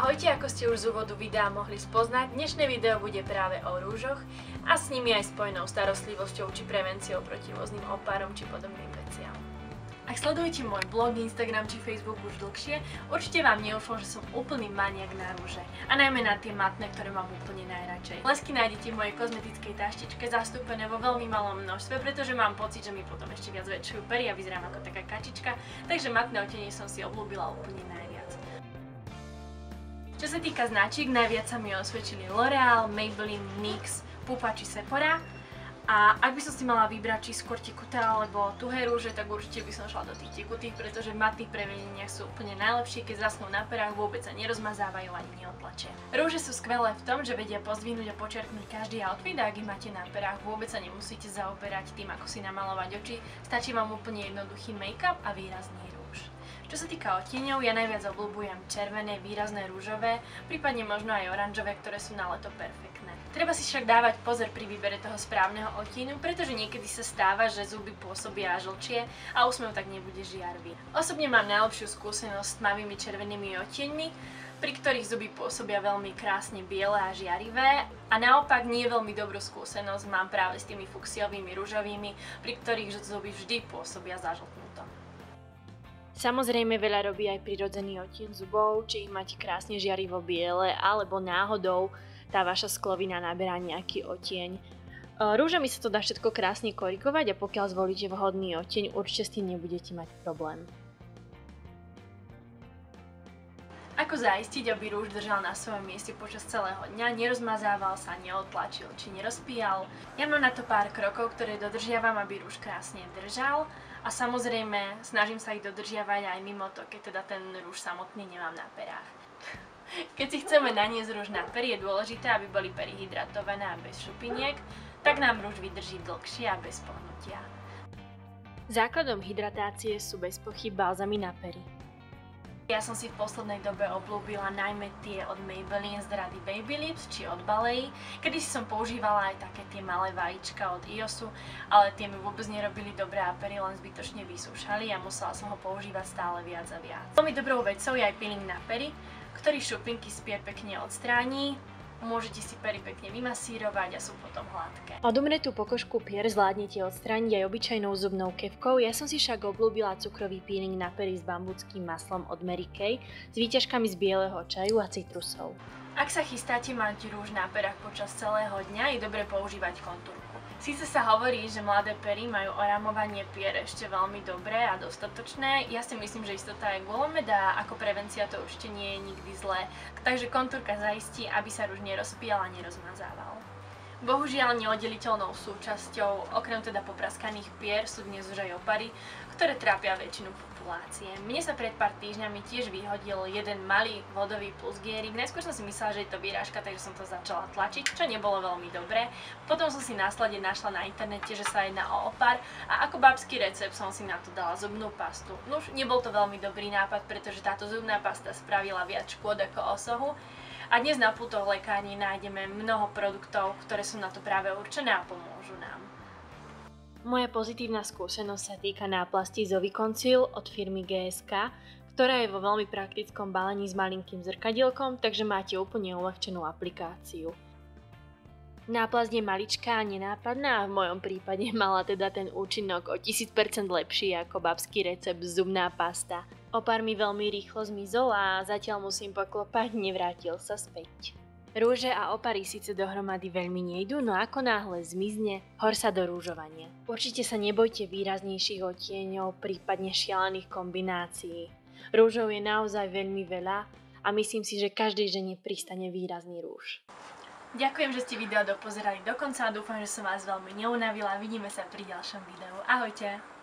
Ahojte, ako ste už z úvodu videa mohli spoznať, dnešné video bude práve o rúžoch a s nimi aj spojenou starostlivosťou či prevenciou proti rôznym opárom či podobným veciam. Ak sledujete môj blog, Instagram či Facebook už dlhšie, určite vám neušlo, že som úplný maniak na rúže. A najmä na tie matné, ktoré mám úplne najradšej. Lesky nájdete v mojej kozmetickej taštičke zastúpené vo veľmi malom množstve, pretože mám pocit, že mi potom ešte viac väčšujú pery a vyzerám ako taká kačička, takže matné odtiene som si obľúbila úplne najviac. Čo sa týka značiek, najviac sa mi osvedčili L'Oreal, Maybelline, NYX, Pupa či Sephora. A ak by som si mala vybrať či skôr tekuté alebo tuhé rúže, tak určite by som šla do tých tekutých, pretože v matných prevedeniach sú úplne najlepšie, keď zaschnú na perách, vôbec sa nerozmazávajú ani neodtlačia. Rúže sú skvelé v tom, že vedia pozdvihnúť a počerknúť každý outfit, a ak ich máte na perách, vôbec sa nemusíte zaoberať tým, ako si namalovať oči, stačí vám úplne jednoduchý make-up a výrazný rúž. Čo sa týka odtieňov, ja najviac obľúbujem červené, výrazné rúžové, prípadne možno aj oranžové, ktoré sú na leto perfektné. Treba si však dávať pozor pri výbere toho správneho odtieňu, pretože niekedy sa stáva, že zuby pôsobia žlčie a úsmev tak nebude žiarivý. Osobne mám najlepšiu skúsenosť s tmavými červenými odtieňmi, pri ktorých zuby pôsobia veľmi krásne biele a žiarivé, a naopak nie veľmi dobrú skúsenosť mám práve s tými fuksiovými rúžovými, pri ktorých zuby vždy pôsobia zažltnuto. Samozrejme veľa robí aj prirodzený odtieň zubov, či ich máte krásne žiarivo biele, alebo náhodou tá vaša sklovina naberá nejaký odtieň. Rúžami sa to dá všetko krásne korigovať a pokiaľ zvolíte vhodný odtieň, určite s tým nebudete mať problém. Ako zaistiť, aby rúž držal na svojom mieste počas celého dňa, nerozmazával sa, neodtlačil či nerozpíjal? Ja mám na to pár krokov, ktoré dodržiavam, aby rúž krásne držal. A samozrejme, snažím sa ich dodržiavať aj mimo to, keď teda ten rúž samotný nemám na perách. Keď si chceme naniesť rúž na pery, je dôležité, aby boli pery hydratované a bez šupiniek, tak nám rúž vydrží dlhšie a bez pohnutia. Základom hydratácie sú bez pochyb balzamy na pery. Ja som si v poslednej dobe obľúbila najmä tie od Maybelline z rady Babyliss či od Ballet. Kedysi som používala aj také tie malé vajíčka od IOSu, ale tie mi vôbec nerobili dobré a pery len zbytočne vysúšali a musela som ho používať stále viac a viac. Veľmi dobrou vecou je aj peeling na pery, ktorý šupinky z pier pekne odstráni. Môžete si pery pekne vymasírovať a sú potom hladké. Odumretú pokožku pier zvládnete odstrániť aj obyčajnou zubnou kefkou, ja som si však obľúbila cukrový peeling na pery s bambuckým maslom od Mary Kay s výťažkami z bieleho čaju a citrusov. Ak sa chystáte mať rúž na perách počas celého dňa, je dobre používať kontúrku. Síce sa hovorí, že mladé pery majú oramovanie pier ešte veľmi dobré a dostatočné, ja si myslím, že istota je gulomed a ako prevencia to určite nie je nikdy zlé, takže kontúrka zaistí, aby sa rúž nerozpíjal a nerozmazával. Bohužiaľ neoddeliteľnou súčasťou, okrem teda popraskaných pier, sú dnes už aj opary, ktoré trápia väčšinu populácie. Mne sa pred pár týždňami tiež vyhodil jeden malý vodový plusgierik. Najskôr som si myslela, že je to vyrážka, takže som to začala tlačiť, čo nebolo veľmi dobré. Potom som si následne našla na internete, že sa jedná o opar a ako babský recept som si na to dala zubnú pastu. Nuž, nebol to veľmi dobrý nápad, pretože táto zubná pasta spravila viac škôd ako osohu. A dnes na pultoch lekárni nájdeme mnoho produktov, ktoré sú na to práve určené a pomôžu nám. Moja pozitívna skúsenosť sa týka náplasti Zoe Conceal od firmy GSK, ktorá je vo veľmi praktickom balení s malinkým zrkadielkom, takže máte úplne uľahčenú aplikáciu. Náplasť je maličká a nenápadná a v mojom prípade mala teda ten účinok o 1000% lepší ako babský recept zubná pasta. Opár mi veľmi rýchlo zmizol a zatiaľ musím poklopať, nevrátil sa späť. Rúže a opary síce dohromady veľmi nejdú, no ako náhle zmizne, hor sa do rúžovania. Určite sa nebojte výraznejších odtieňov, prípadne šialených kombinácií. Rúžov je naozaj veľmi veľa a myslím si, že každej žene pristane výrazný rúž. Ďakujem, že ste video dopozerali do konca a dúfam, že som vás veľmi neunavila. Vidíme sa pri ďalšom videu. Ahojte!